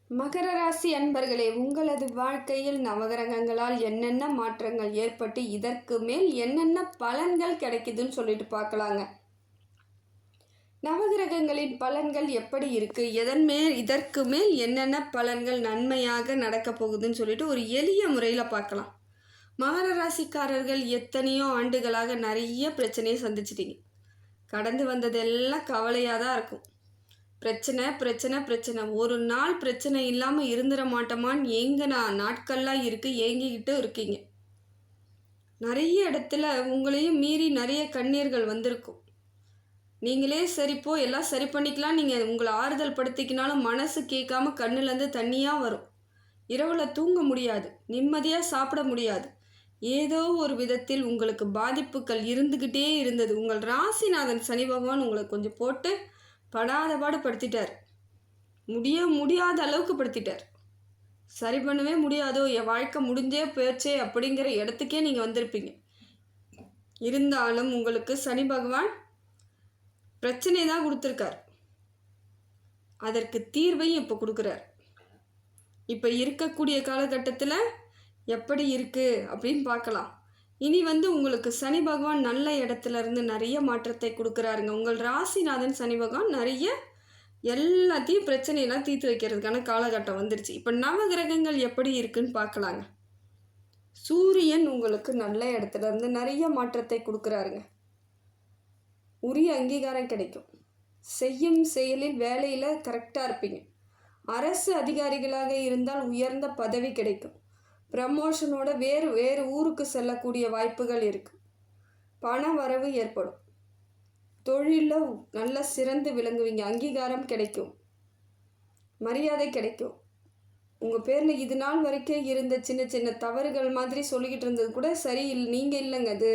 மகர ராசி அன்பர்களே, உங்களது வாழ்க்கையில் நவகிரகங்களால் என்னென்ன மாற்றங்கள் ஏற்பட்டு இதற்கு மேல் என்னென்ன பலன்கள் கிடைக்குதுன்னு சொல்லிட்டு பார்க்கலாங்க. நவகிரகங்களின் பலன்கள் எப்படி இருக்கு, இதற்கு மேல் என்னென்ன பலன்கள் நன்மையாக நடக்க போகுதுன்னு சொல்லிட்டு ஒரு எளிய முறையில் பார்க்கலாம். மகர ராசிக்காரர்கள் எத்தனையோ ஆண்டுகளாக நிறைய பிரச்சனையை சந்திச்சிட்டீங்க. கடந்து வந்ததெல்லாம் கவலையாக தான் இருக்கும். பிரச்சனை பிரச்சனை பிரச்சனை, ஒரு நாள் பிரச்சனை இல்லாமல் இருந்துட மாட்டோமான்னு நாட்கள்லாம் இருக்குது, ஏங்கிக்கிட்டு இருக்கீங்க. நிறைய இடத்துல உங்களையும் மீறி நிறைய கண்ணீர்கள் வந்திருக்கும். நீங்களே சரிப்போ எல்லாம் சரி பண்ணிக்கலாம், நீங்கள் உங்களை ஆறுதல் படுத்திக்கினாலும் மனசு கேட்காம கண்ணுலேருந்து தண்ணியாக வரும். இரவில் தூங்க முடியாது, நிம்மதியாக சாப்பிட முடியாது. ஏதோ ஒரு விதத்தில் உங்களுக்கு பாதிப்புகள் இருந்துக்கிட்டே இருந்தது. உங்கள் ராசிநாதன் சனி பகவான் உங்களை கொஞ்சம் போட்டு படாத பாடு படுத்திட்டார். முடியாத அளவுக்கு படுத்திட்டார். சரி பண்ணவே முடியாதோ, என் வாழ்க்கை முடிஞ்சே போச்சே அப்படிங்கிற இடத்துக்கே நீங்கள் வந்திருப்பீங்க. இருந்தாலும் உங்களுக்கு சனி பகவான் பிரச்சனை தான் கொடுத்துருக்கார். அதற்கு தீர்வையும் இப்போ கொடுக்குறார். இப்போ இருக்கக்கூடிய காலகட்டத்தில் எப்படி இருக்குது அப்படின்னு பார்க்கலாம். இனி உங்களுக்கு சனி பகவான் நல்ல இடத்துல இருந்து நிறைய மாற்றத்தை கொடுக்குறாருங்க. உங்கள் ராசிநாதன் சனி பகவான் நிறைய எல்லாத்தையும் பிரச்சனையெல்லாம் தீர்த்து வைக்கிறதுக்கான காலகட்டம் வந்துருச்சு. இப்போ நவகிரகங்கள் எப்படி இருக்குன்னு பார்க்கலாங்க. சூரியன் உங்களுக்கு நல்ல இடத்துல இருந்து நிறைய மாற்றத்தை கொடுக்குறாருங்க. உரிய அங்கீகாரம் கிடைக்கும். செய்யும் செயலில் வேலையில் கரெக்டாக இருப்பீங்க. அரசு அதிகாரிகளாக இருந்தால் உயர்ந்த பதவி கிடைக்கும். ப்ரமோஷனோட வேறு ஊருக்கு செல்லக்கூடிய வாய்ப்புகள் இருக்குது. பண வரவு ஏற்படும். தொழிலில் நல்ல சிறந்து விளங்குவீங்க. அங்கீகாரம் கிடைக்கும், மரியாதை கிடைக்கும். உங்கள் பேரில் இது நாள் வரைக்கும் இருந்த சின்ன சின்ன தவறுகள் மாதிரி சொல்லிக்கிட்டு இருந்தது கூட சரி நீங்கள் இல்லைங்க, அது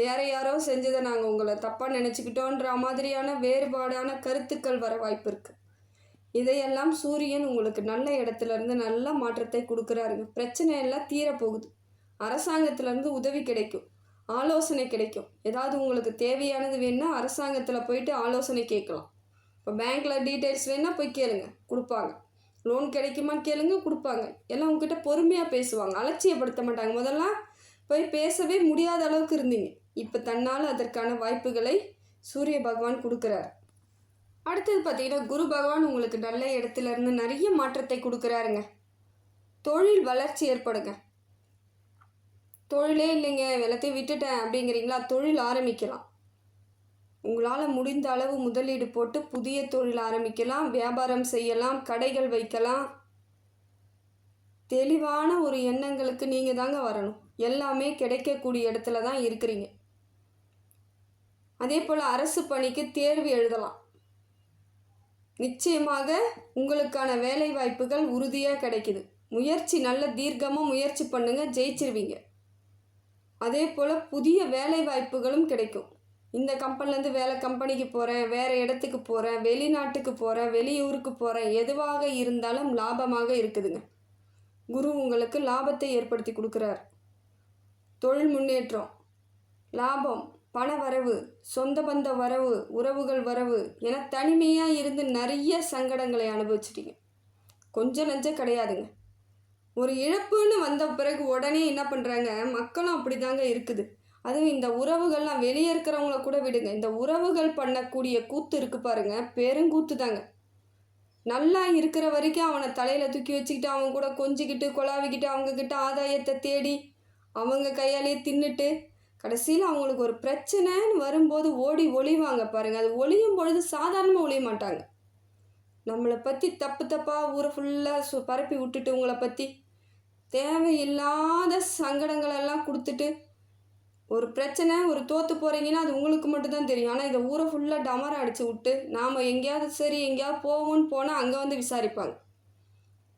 வேறு யாரோ செஞ்சதை நாங்கள் உங்களை தப்பாக நினச்சிக்கிட்டோன்ற மாதிரியான வேறுபாடான கருத்துக்கள் வர வாய்ப்பு இருக்குது. இதையெல்லாம் சூரியன் உங்களுக்கு நல்ல இடத்துல இருந்து நல்ல மாற்றத்தை கொடுக்குறாருங்க. பிரச்சனை எல்லாம் தீரப்போகுது. அரசாங்கத்திலேருந்து உதவி கிடைக்கும், ஆலோசனை கிடைக்கும். ஏதாவது உங்களுக்கு தேவையானது வேணுன்னா அரசாங்கத்தில் போயிட்டு ஆலோசனை கேட்கலாம். இப்போ பேங்க்கில் டீட்டெயில்ஸ் வேணால் போய் கேளுங்க, கொடுப்பாங்க. லோன் கிடைக்குமான்னு கேளுங்க, கொடுப்பாங்க. எல்லாம் உங்ககிட்ட பொறுமையாக பேசுவாங்க, அலட்சியப்படுத்த மாட்டாங்க. முதல்லாம் போய் பேசவே முடியாத அளவுக்கு இருந்தீங்க. இப்போ தன்னால் அதற்கான வாய்ப்புகளை சூரிய பகவான் கொடுக்குறார். அடுத்தது பார்த்தீங்கன்னா குரு பகவான் உங்களுக்கு நல்ல இடத்துல இருந்து நிறைய மாற்றத்தை கொடுக்குறாருங்க. தொழில் வளர்ச்சி ஏற்படுங்க. தொழிலே இல்லைங்க, எல்லாத்தையும் விட்டுட்டேன் அப்படிங்கிறீங்களா, தொழில் ஆரம்பிக்கலாம். உங்களால் முடிந்த அளவு முதலீடு போட்டு புதிய தொழில் ஆரம்பிக்கலாம், வியாபாரம் செய்யலாம், கடைகள் வைக்கலாம். தெளிவான ஒரு எண்ணங்களுக்கு நீங்கள் தாங்க வரணும். எல்லாமே கிடைக்கக்கூடிய இடத்துல தான் இருக்கிறீங்க. அதே போல் அரசு பணிக்கு தேர்வு எழுதலாம். நிச்சயமாக உங்களுக்கான வேலை வாய்ப்புகள் உறுதியாக கிடைக்குது. முயற்சி நல்ல தீர்க்கமாக முயற்சி பண்ணுங்க, ஜெயிச்சிருவீங்க. அதே போல் புதிய வேலை வாய்ப்புகளும் கிடைக்கும். இந்த கம்பெனிலேருந்து கம்பெனிக்கு போகிறேன், வேறு இடத்துக்கு போகிறேன், வெளிநாட்டுக்கு போகிறேன், வெளியூருக்கு போகிறேன், எதுவாக இருந்தாலும் லாபமாக இருக்குதுங்க. குரு உங்களுக்கு லாபத்தை ஏற்படுத்தி கொடுக்குறார். தொழில் முன்னேற்றம், லாபம், பண வரவு, சொந்த பந்த வரவு, உறவுகள் வரவு என தனிமையாக இருந்து நிறைய சங்கடங்களை அனுபவிச்சிட்டிங்க. கொஞ்சம் நஞ்சம் கிடையாதுங்க. ஒரு இழப்புன்னு வந்த பிறகு உடனே என்ன பண்ணுறாங்க, மக்களும் அப்படி தாங்க இருக்குது. அதுவும் இந்த உறவுகள்லாம் வெளியே இருக்கிறவங்கள கூட விடுங்க, இந்த உறவுகள் பண்ணக்கூடிய கூத்து இருக்குது பாருங்க, பெருங்கூத்து தாங்க. நல்லா இருக்கிற வரைக்கும் அவனை தலையில் தூக்கி வச்சுக்கிட்டு அவங்க கூட கொஞ்சிக்கிட்டு கொலாவிக்கிட்டு அவங்கக்கிட்ட ஆதாயத்தை தேடி அவங்க கையாலேயே தின்னுட்டு கடைசியில் அவங்களுக்கு ஒரு பிரச்சனைன்னு வரும்போது ஓடி ஒளிவாங்க பாருங்கள். அது ஒளியும் பொழுது சாதாரணமாக ஒளிய மாட்டாங்க. நம்மளை பற்றி தப்பாக ஊரை ஃபுல்லாக பரப்பி விட்டுட்டு உங்களை பற்றி தேவையில்லாத சங்கடங்களெல்லாம் கொடுத்துட்டு ஒரு பிரச்சனை ஒரு தோற்று போகிறீங்கன்னா அது உங்களுக்கு மட்டும்தான் தெரியும். ஆனால் இதை ஊரை ஃபுல்லாக டமரை அடித்து விட்டு நாம் எங்கேயாவது போவோம்னு போனால் அங்கே வந்து விசாரிப்பாங்க.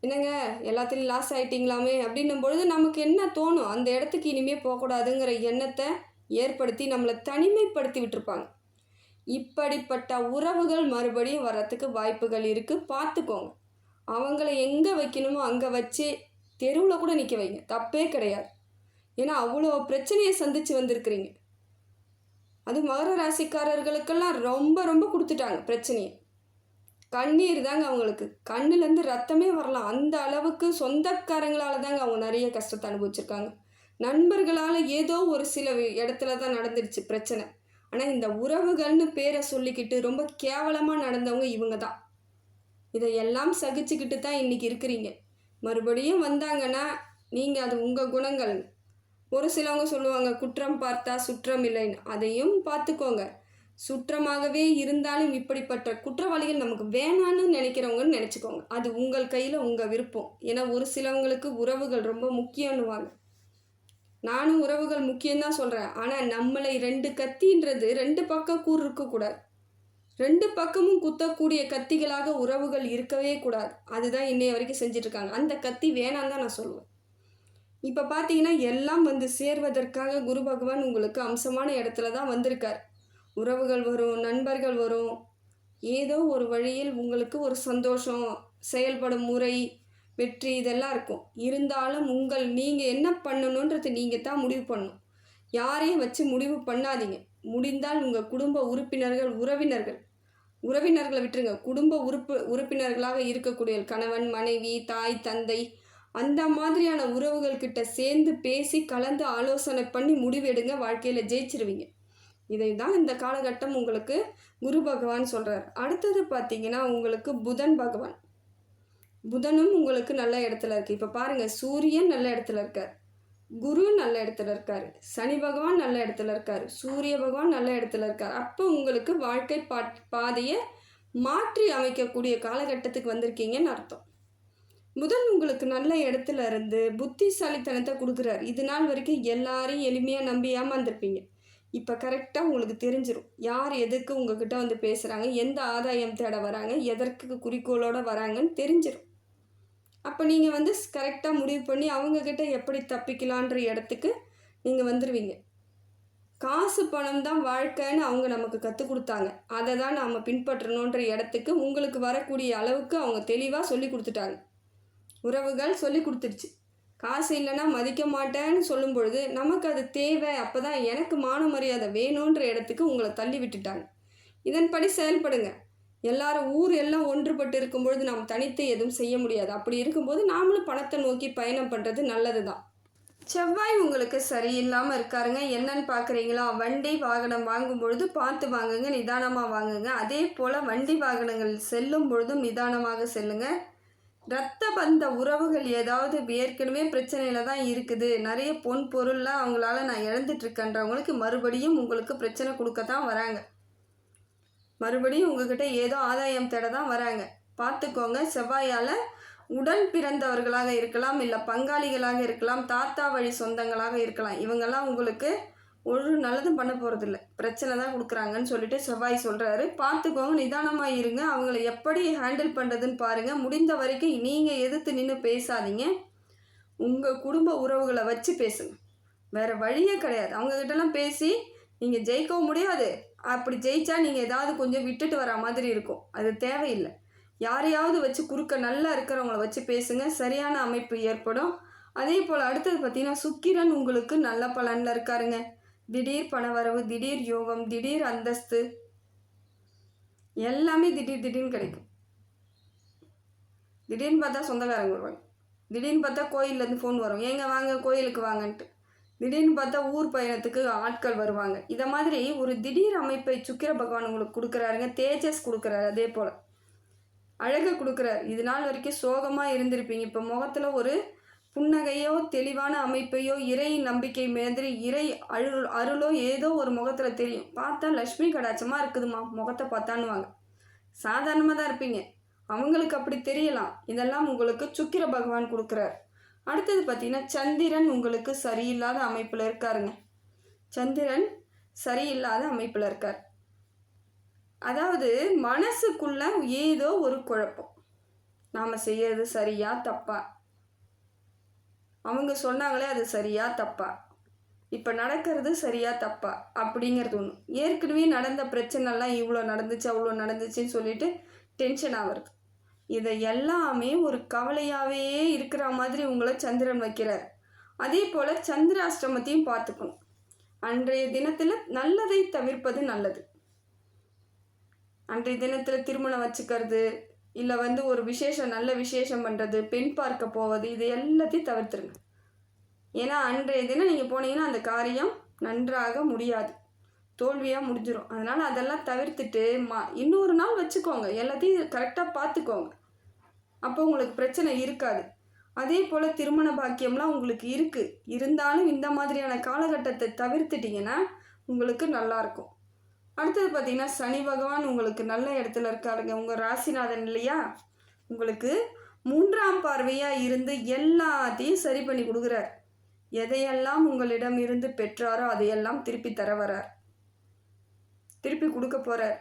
என்னங்க எல்லாத்துலேயும் லாஸ் ஆகிட்டிங்களாமே அப்படின்னும் பொழுது நமக்கு என்ன தோணும், அந்த இடத்துக்கு இனிமேல் போகக்கூடாதுங்கிற எண்ணத்தை ஏற்படுத்தி நம்மளை தனிமைப்படுத்தி விட்டுருப்பாங்க. இப்படிப்பட்ட உறவுகள் மறுபடியும் வர்றதுக்கு வாய்ப்புகள் இருக்குது, பார்த்துக்கோங்க. அவங்கள எங்கே வைக்கணுமோ அங்கே வச்சு தெருவில் கூட நிற்க வைங்க, தப்பே கிடையாது. ஏன்னா அவ்வளோ பிரச்சனையை சந்தித்து வந்திருக்கிறீங்க. அது மகர ராசிக்காரர்களுக்கெல்லாம் ரொம்ப ரொம்ப கொடுத்துட்டாங்க பிரச்சனையை. கண்ணீர் தாங்க அவங்களுக்கு. கண்ணுலேருந்து ரத்தமே வரலாம். அந்த அளவுக்கு சொந்தக்காரங்களால் தாங்க அவங்க நிறைய கஷ்டத்தை அனுபவிச்சிருக்காங்க. நண்பர்களால் ஏதோ ஒரு சில இடத்துல தான் நடந்துடுச்சு பிரச்சனை. ஆனால் இந்த உறவுகள்னு பேரை சொல்லிக்கிட்டு ரொம்ப கேவலமாக நடந்தவங்க இவங்க தான். இதையெல்லாம் சகிச்சுக்கிட்டு தான் இன்றைக்கி இருக்கிறீங்க. மறுபடியும் வந்தாங்கன்னா நீங்கள் அது உங்கள் குணங்கள். ஒரு சிலவங்க சொல்லுவாங்க குற்றம் பார்த்தா சுற்றம் இல்லைன்னு. அதையும் பார்த்துக்கோங்க. சுற்றமாகவே இருந்தாலும் இப்படிப்பட்ட குற்றவாளிகள் நமக்கு வேணான்னு நினைக்கிறவங்கன்னு நினச்சிக்கோங்க. அது உங்கள் கையில் உங்கள் விருப்பம். ஏன்னா ஒரு சிலவங்களுக்கு உறவுகள் ரொம்ப முக்கியம்னுவாங்க. நானும் உறவுகள் முக்கியம்தான் சொல்கிறேன். ஆனால் நம்மளை 2 கத்தின்றது 2 பக்கம் கூறு இருக்கக்கூடாது. 2 பக்கமும் குத்தக்கூடிய கத்திகளாக உறவுகள் இருக்கவே கூடாது. அதுதான் இன்னைய வரைக்கும் செஞ்சிட்ருக்காங்க. அந்த கத்தி வேணான்னு தான் நான் சொல்லுவேன். இப்போ பார்த்தீங்கன்னா எல்லாம் வந்து சேர்வதற்காக குரு பகவான் உங்களுக்கு அம்சமான இடத்துல தான் வந்திருக்கார். உறவுகள் வரும், நண்பர்கள் வரும். ஏதோ ஒரு வழியில் உங்களுக்கு ஒரு சந்தோஷம், செயல்படும் முறை, வெற்றி இதெல்லாம் இருக்கும். இருந்தாலும் நீங்கள் என்ன பண்ணணுன்றது நீங்கள் தான் முடிவு பண்ணணும். யாரையும் வச்சு முடிவு பண்ணாதீங்க. முடிந்தால் உங்கள் குடும்ப உறுப்பினர்கள், உறவினர்களை விட்டுருங்க. குடும்ப உறுப்பினர்களாக இருக்கக்கூடிய கணவன், மனைவி, தாய், தந்தை அந்த மாதிரியான உறவுகள்கிட்ட சேர்ந்து பேசி கலந்து ஆலோசனை பண்ணி முடிவெடுங்க. வாழ்க்கையில் ஜெயிச்சிருவீங்க. இதை தான் இந்த காலகட்டம் உங்களுக்கு குரு பகவான் சொல்கிறார். அடுத்தது பார்த்தீங்கன்னா உங்களுக்கு புதன் பகவான். புதனும் உங்களுக்கு நல்ல இடத்துல இருக்குது. இப்போ பாருங்கள், சூரியன் நல்ல இடத்துல இருக்கார், குரு நல்ல இடத்துல இருக்கார், சனி பகவான் நல்ல இடத்துல இருக்கார், சூரிய பகவான் நல்ல இடத்துல இருக்கார். அப்போ உங்களுக்கு வாழ்க்கை பாதையை மாற்றி அமைக்கக்கூடிய காலகட்டத்துக்கு வந்திருக்கீங்கன்னு அர்த்தம். புதன் உங்களுக்கு நல்ல இடத்துல இருந்து புத்திசாலித்தனத்தை கொடுக்குறாரு. இது நாள் வரைக்கும் எல்லாரையும் எளிமையாக நம்பி ஏமாந்துருப்பீங்க. இப்போ கரெக்டாக உங்களுக்கு தெரிஞ்சிடும் யார் எதுக்கு உங்ககிட்ட வந்து பேசுகிறாங்க, எந்த ஆதாயம் தேட வராங்க, எதற்கு குறிக்கோளோடு வராங்கன்னு தெரிஞ்சிடும். அப்போ நீங்கள் வந்து கரெக்டாக முடிவு பண்ணி அவங்கக்கிட்ட எப்படி தப்பிக்கலான்ற இடத்துக்கு நீங்கள் வந்துடுவீங்க. காசு பணம் தான் வாழ்க்கைன்னு அவங்க நமக்கு கற்றுக் கொடுத்தாங்க. அதை தான் நாம் பின்பற்றணுன்ற இடத்துக்கு உங்களுக்கு வரக்கூடிய அளவுக்கு அவங்க தெளிவாக சொல்லி கொடுத்துட்டாங்க. உறவுகள் சொல்லி கொடுத்துருச்சு. காசு இல்லைன்னா மதிக்க மாட்டேன்னு சொல்லும் பொழுது நமக்கு அது தேவை. அப்போ தான் எனக்கு மான மரியாதை வேணுன்ற இடத்துக்கு உங்களை தள்ளி விட்டுட்டாங்க. இதன்படி செயல்படுங்க. எல்லாரும் ஊர் எல்லாம் ஒன்றுபட்டு இருக்கும்பொழுது நாம் தனித்து எதுவும் செய்ய முடியாது. அப்படி இருக்கும்போது நாமளும் பணத்தை நோக்கி பயணம் பண்ணுறது நல்லது தான். செவ்வாய் உங்களுக்கு சரியில்லாமல் இருக்காருங்க. என்னன்னு பார்க்குறீங்களா? வண்டி வாகனம் வாங்கும் பொழுது பார்த்து வாங்குங்க, நிதானமாக வாங்குங்க. அதே போல் வண்டி வாகனங்கள் செல்லும் பொழுதும் நிதானமாக செல்லுங்க. இரத்த பந்த உறவுகள் ஏதாவது ஏற்கனவே பிரச்சனையில் தான் இருக்குது, நிறைய பொன் பொருள்லாம் அவங்களால நான் இழந்துட்டுருக்கேன்றவங்களுக்கு மறுபடியும் உங்களுக்கு பிரச்சனை கொடுக்க தான் வராங்க. மறுபடியும் உங்ககிட்ட ஏதோ ஆதாயம் தேட தான் வராங்க. பார்த்துக்கோங்க. செவ்வாயால் உடன் பிறந்தவர்களாக இருக்கலாம், இல்லை பங்காளிகளாக இருக்கலாம், தாத்தா வழி சொந்தங்களாக இருக்கலாம். இவங்கெல்லாம் உங்களுக்கு ஒரு நல்லதும் பண்ண போகிறதில்ல, பிரச்சனை தான் கொடுக்குறாங்கன்னு சொல்லிட்டு செவ்வாய் சொல்கிறாரு. பார்த்துக்கோங்க, நிதானமாக இருங்க. அவங்கள எப்படி ஹேண்டில் பண்ணுறதுன்னு பாருங்கள். முடிந்த வரைக்கும் நீங்கள் எதிர்த்து நின்று பேசாதீங்க. உங்கள் குடும்ப உறவுகளை வச்சு பேசுங்க. வேறு வழியே கிடையாது. அவங்கக்கிட்டலாம் பேசி நீங்கள் ஜெயிக்கவும் முடியாது. அப்படி ஜெயிச்சா நீங்கள் ஏதாவது கொஞ்சம் விட்டுட்டு வர மாதிரி இருக்கும். அது தேவையில்லை. யாரையாவது வச்சு குறுக்க நல்லா இருக்கிறவங்கள வச்சு பேசுங்க. சரியான அமைப்பு ஏற்படும். அதே போல் அடுத்தது பார்த்திங்கன்னா சுக்கிரன் உங்களுக்கு நல்ல பலனில் இருக்காருங்க. திடீர் பணவரவு, திடீர் யோகம், திடீர் அந்தஸ்து எல்லாமே திடீர்னு கிடைக்கும். திடீர்னு பார்த்தா சொந்தக்காரங்க வருவாங்க. திடீர்னு பார்த்தா கோயிலேருந்து ஃபோன் வரும், ஏங்க வாங்க கோயிலுக்கு வாங்கன்ட்டு. திடீர்னு பார்த்தா ஊர் பயணத்துக்கு ஆட்கள் வருவாங்க. இதை மாதிரி ஒரு திடீர் அமைப்பை சுக்கிர பகவான் உங்களுக்கு கொடுக்குறாருங்க. தேஜஸ் கொடுக்குறாரு. அதே போல் அழகை கொடுக்குறாரு. இது நாள் வரைக்கும் சோகமாக இருந்திருப்பீங்க. இப்போ முகத்தில் ஒரு புன்னகையோ தெளிவான அமைப்பையோ இறை நம்பிக்கை மாதிரி இறை அருளோ ஏதோ ஒரு முகத்தில் தெரியும். பார்த்தா லக்ஷ்மி கடாட்சமாக இருக்குதுமா முகத்தை பார்த்தான்னுவாங்க. சாதாரணமாக தான் இருப்பீங்க, அவங்களுக்கு அப்படி தெரியலாம். இதெல்லாம் உங்களுக்கு சுக்கிர பகவான் கொடுக்குறார். அடுத்தது பார்த்திங்கன்னா சந்திரன் உங்களுக்கு சரியில்லாத அமைப்பில் இருக்காருங்க. சந்திரன் சரியில்லாத அமைப்பில் இருக்கார். அதாவது மனசுக்குள்ள ஏதோ ஒரு குழப்பம். நாம் செய்யறது சரியா தப்பா, அவங்க சொன்னாங்களே அது சரியா தப்பா, இப்போ நடக்கிறது சரியா தப்பா அப்படிங்கிறது ஒன்று. ஏற்கனவே நடந்த பிரச்சனைலாம் இவ்வளோ நடந்துச்சு அவ்வளோ நடந்துச்சுன்னு சொல்லிட்டு டென்ஷன் ஆகிறது. இதை எல்லாமே ஒரு கவலையாகவே இருக்கிற மாதிரி உங்களை சந்திரன் வைக்கிறார். அதே போல் சந்திராஷ்டமத்தையும் பார்த்துக்கணும். அன்றைய தினத்தில் நல்லதை தவிர்ப்பது நல்லது. அன்றைய தினத்தில் திருமணம் வச்சுக்கிறது, இல்லை ஒரு விசேஷம், நல்ல விசேஷம் பண்ணுறது, பெண் பார்க்க போவது, இது எல்லாத்தையும் தவிர்த்துருங்க. ஏன்னா அன்றைய தினம் நீங்கள் போனீங்கன்னா அந்த காரியம் நன்றாக முடியாது, தோல்வியாக முடிஞ்சிடும். அதனால் அதெல்லாம் தவிர்த்துட்டு இன்னொரு நாள் வச்சுக்கோங்க, எல்லாத்தையும் கரெக்டாக பார்த்துக்கோங்க. அப்போ உங்களுக்கு பிரச்சனை இருக்காது. அதே போல் திருமண பாக்கியம்லாம் உங்களுக்கு இருக்குது, இருந்தாலும் இந்த மாதிரியான காலகட்டத்தை தவிர்த்துட்டிங்கன்னா உங்களுக்கு நல்லாயிருக்கும். அடுத்தது பார்த்திங்கன்னா, சனி பகவான் உங்களுக்கு நல்ல இடத்துல இருக்காருங்க, உங்கள் ராசிநாதன் இல்லையா? உங்களுக்கு 3ஆம் பார்வையாக இருந்து எல்லாத்தையும் சரி பண்ணி கொடுக்குறார். எதையெல்லாம் உங்களிடம் இருந்து பெற்றாரோ அதையெல்லாம் திருப்பி தர வரார், திருப்பி கொடுக்க போகிறார்.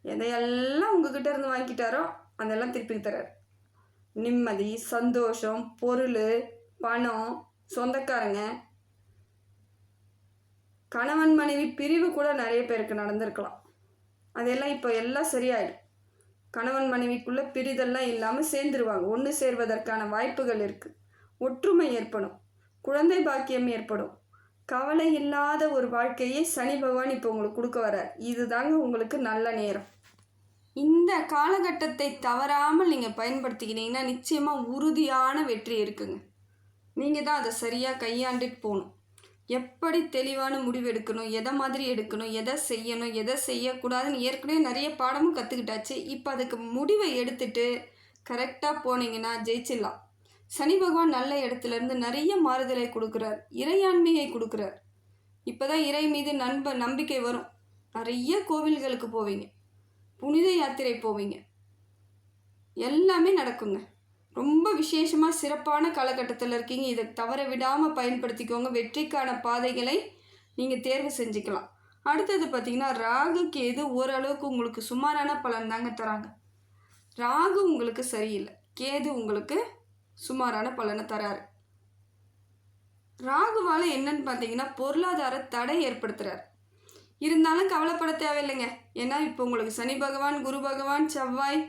எதையெல்லாம் உங்ககிட்ட இருந்து வாங்கிட்டாரோ அதெல்லாம் திருப்பி தரார். நிம்மதி, சந்தோஷம், பொருள், பணம், சொந்தக்காரங்க, கணவன் மனைவி பிரிவு கூட நிறைய பேருக்கு நடந்திருக்கலாம். அதெல்லாம் இப்போ எல்லாம் சரியாயிடும். கணவன் மனைவிக்குள்ளே பிரிதெல்லாம் இல்லாமல் சேர்ந்துருவாங்க, ஒன்று சேர்வதற்கான வாய்ப்புகள் இருக்குது. ஒற்றுமை ஏற்படும், குழந்தை பாக்கியம் ஏற்படும். கவலை இல்லாத ஒரு வாழ்க்கையை சனி பகவான் இப்போ உங்களுக்கு கொடுக்க வரார். இதுதாங்க உங்களுக்கு நல்ல நேரம். இந்த காலகட்டத்தை தவறாமல் நீங்கள் பயன்படுத்திக்கிட்டீங்கன்னா நிச்சயமாக உறுதியான வெற்றி இருக்குங்க. நீங்கள் தான் அதை சரியாக கையாண்டுட்டு போகணும். எப்படி தெளிவான முடிவு எடுக்கணும், எதை மாதிரி எடுக்கணும், எதை செய்யணும், எதை செய்யக்கூடாதுன்னு ஏற்கனவே நிறைய பாடமும் கற்றுக்கிட்டாச்சு. இப்போ அதுக்கு முடிவை எடுத்துட்டு கரெக்டாக போனீங்கன்னா ஜெயிச்சிடலாம். சனி பகவான் நல்ல இடத்துலேருந்து நிறைய மாறுதலை கொடுக்குறார், இறையாண்மையை கொடுக்குறார். இப்போ தான் இறை மீது நம்பிக்கை வரும். நிறைய கோவில்களுக்கு போவீங்க, புனித யாத்திரை போவீங்க, எல்லாமே நடக்குங்க. ரொம்ப விசேஷமாக சிறப்பான காலகட்டத்தில் இருக்கீங்க. இதை தவற விடாமல் பயன்படுத்திக்கோங்க. வெற்றிக்கான பாதைகளை நீங்கள் தேர்வு செஞ்சுக்கலாம். அடுத்தது பார்த்திங்கன்னா, ராகு கேது ஓரளவுக்கு உங்களுக்கு சுமாரான பலன் தாங்க தராங்க. ராகு உங்களுக்கு சரியில்லை, கேது உங்களுக்கு சுமாரான பலனை தராரு. ராகுவால் என்னன்னு பார்த்தீங்கன்னா பொருளாதார தடை ஏற்படுத்துகிறார். இருந்தாலும் கவலைப்பட தேவையில்லைங்க. ஏன்னா இப்போ உங்களுக்கு சனி பகவான், குரு பகவான், செவ்வாய்,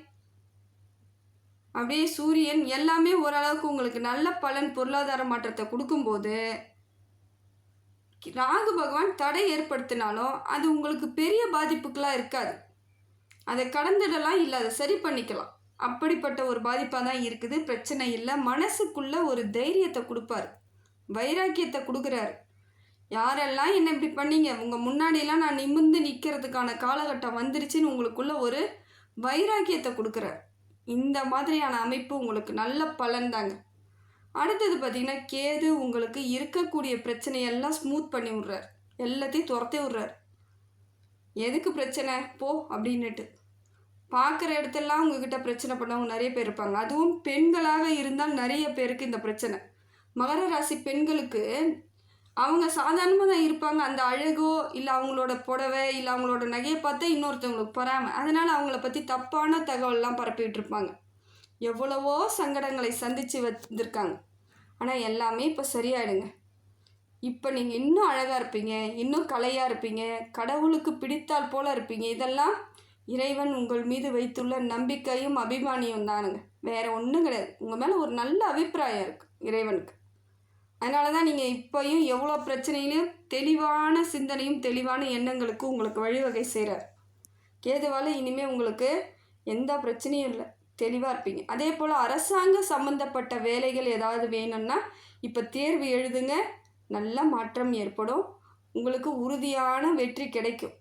அப்படியே சூரியன் எல்லாமே ஓரளவுக்கு உங்களுக்கு நல்ல பலன், பொருளாதார மாற்றத்தை கொடுக்கும்போது ராகு பகவான் தடை ஏற்படுத்தினாலும் அது உங்களுக்கு பெரிய பாதிப்புக்கெலாம் இருக்காது. அதை கடந்துடலாம், இல்லை அதை சரி பண்ணிக்கலாம். அப்படிப்பட்ட ஒரு பாதிப்பாக தான் இருக்குது. பிரச்சனை இல்லை. மனசுக்குள்ளே ஒரு தைரியத்தை கொடுப்பார், வைராக்கியத்தை கொடுக்குறாரு. யாரெல்லாம் என்ன இப்படி பண்ணீங்க, உங்கள் முன்னாடியெல்லாம் நான் நிமிர்ந்து நிற்கிறதுக்கான காலகட்டம் வந்துருச்சுன்னு உங்களுக்குள்ள ஒரு வைராக்கியத்தை கொடுக்குறார். இந்த மாதிரியான அமைப்பு உங்களுக்கு நல்ல பலன் தாங்க. அடுத்தது பார்த்திங்கன்னா, கேது உங்களுக்கு இருக்கக்கூடிய பிரச்சனையெல்லாம் ஸ்மூத் பண்ணி விட்றார், எல்லாத்தையும் துரத்தி விட்றார். எதுக்கு பிரச்சனை போ அப்படின்னுட்டு பார்க்குற இடத்தெல்லாம் உங்ககிட்ட பிரச்சனை பண்ணவங்க நிறைய பேர் இருப்பாங்க. அதுவும் பெண்களாக இருந்தால் நிறைய பேருக்கு இந்த பிரச்சனை. மகர ராசி பெண்களுக்கு அவங்க சாதாரணமாக தான் இருப்பாங்க. அந்த அழகோ இல்லை அவங்களோட புடவை இல்லை அவங்களோட நகையை பார்த்தா இன்னொருத்தவங்களுக்கு பொறாமை, அதனால் அவங்கள பற்றி தப்பான தகவல்லாம் பரப்பிட்டு இருப்பாங்க. எவ்வளவோ சங்கடங்களை சந்தித்து வந்திருக்காங்க. ஆனால் எல்லாமே இப்போ சரியாயிடுங்க. இப்போ நீங்கள் இன்னும் அழகாக இருப்பீங்க, இன்னும் கலையாக இருப்பீங்க, கடவுளுக்கு பிடித்தால் போல் இருப்பீங்க. இதெல்லாம் இறைவன் உங்கள் மீது வைத்துள்ள நம்பிக்கையும் அபிமானியும் தானுங்க, வேறு ஒன்றும் கிடையாது. உங்கள் மேலே ஒரு நல்ல அபிப்பிராயம் இருக்குது இறைவனுக்கு. அதனால தான் நீங்கள் இப்போயும் எவ்வளோ பிரச்சனையிலையும் தெளிவான சிந்தனையும் தெளிவான எண்ணங்களுக்கும் உங்களுக்கு வழிவகை செய்கிறார். கேதுவால் இனிமேல் உங்களுக்கு எந்த பிரச்சனையும் இல்லை, தெளிவாக இருப்பீங்க. அதே போல் அரசாங்க சம்மந்தப்பட்ட வேலைகள் ஏதாவது வேணும்னா இப்போ தேர்வு எழுதுங்க, நல்ல மாற்றம் ஏற்படும், உங்களுக்கு உறுதியான வெற்றி கிடைக்கும்.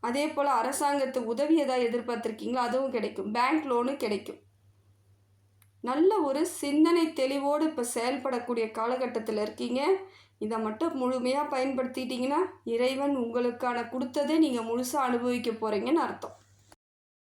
அதே போல் அரசாங்கத்து உதவி ஏதாவது எதிர்பார்த்துருக்கீங்களோ அதுவும் கிடைக்கும், பேங்க் லோனு கிடைக்கும். நல்ல ஒரு சிந்தனை தெளிவோடு இப்போ செயல்படக்கூடிய காலகட்டத்தில் இருக்கீங்க. இதை மட்டும் முழுமையாக பயன்படுத்திட்டிங்கன்னா இறைவன் உங்களுக்கான கொடுத்ததை நீங்கள் முழுசாக அனுபவிக்க போகிறீங்கன்னு அர்த்தம்.